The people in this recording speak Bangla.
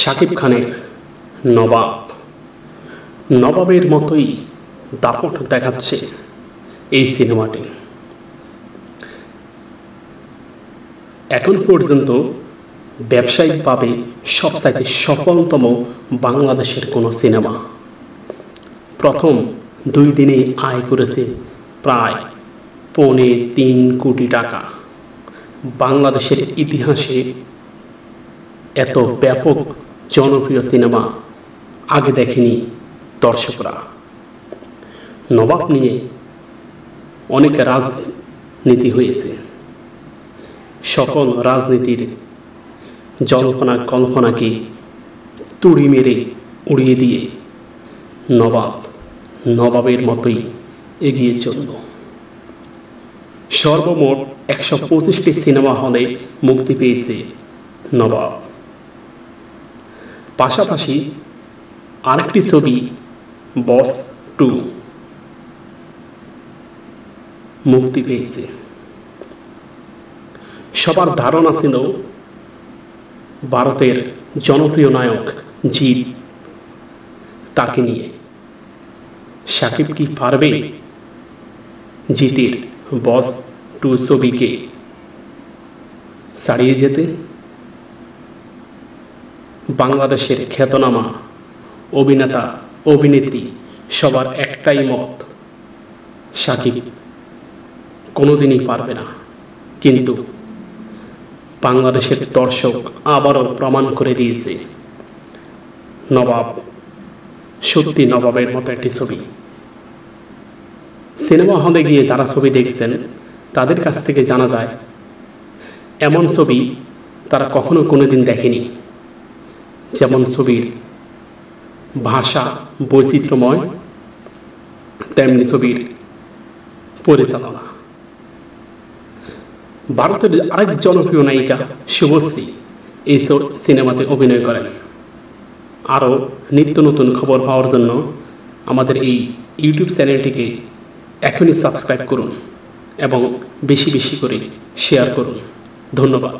শাকিব খানের নবাব নবাবের মতোই দাপট দেখাচ্ছে এই সিনেমাটি। এখন পর্যন্ত ব্যবসায়িকভাবে সবচাইতে সফলতম বাংলাদেশের কোনো সিনেমা। প্রথম 2 দিনে আয় করেছে প্রায় 3.25 কোটি টাকা। বাংলাদেশের ইতিহাসে এত ব্যাপক জনপ্রিয় সিনেমা আগে দেখেনি দর্শকরা। নবাব নিয়ে অনেক রাজনীতি হয়েছে। সকল রাজনীতির জল্পনা কল্পনাকে তুড়ি মেরে উড়িয়ে দিয়ে নবাবের মতোই এগিয়ে চলল। সর্বমোট 125টি সিনেমা হলে মুক্তি পেয়েছে নবাব। পাশাপাশি আরেকটি ছবি বস 2 মুক্তি পেয়েছে। সবার ধারণা ছিল ভারতের জনপ্রিয় নায়ক জিৎ, তাকে নিয়ে শাকিব কি পারবে জিতের বস 2 ছবিকে ছাড়িয়ে যেতে? বাংলাদেশের খ্যাতনামা অভিনেতা অভিনেত্রী সবার একটাই মত, শাকিব কোনোদিনই পারবে না। কিন্তু বাংলাদেশের দর্শক আবারও প্রমাণ করে দিয়েছে নবাব সত্যি নবাবের মতো একটি ছবি। সিনেমা হলে গিয়ে যারা ছবি দেখছেন তাদের কাছ থেকে জানা যায় এমন ছবি তারা কখনো কোনোদিন দেখেনি। যেমন ছবির ভাষা বৈচিত্র্যময়, তেমনি ছবির পরিচালনা। ভারতের আরেক জনপ্রিয় নায়িকা শুভশ্রী এই সিনেমাতে অভিনয় করেন। আরও নিত্য নতুন খবর পাওয়ার জন্য আমাদের এই ইউটিউব চ্যানেলটিকে এখনই সাবস্ক্রাইব করুন এবং বেশি বেশি করে শেয়ার করুন। ধন্যবাদ।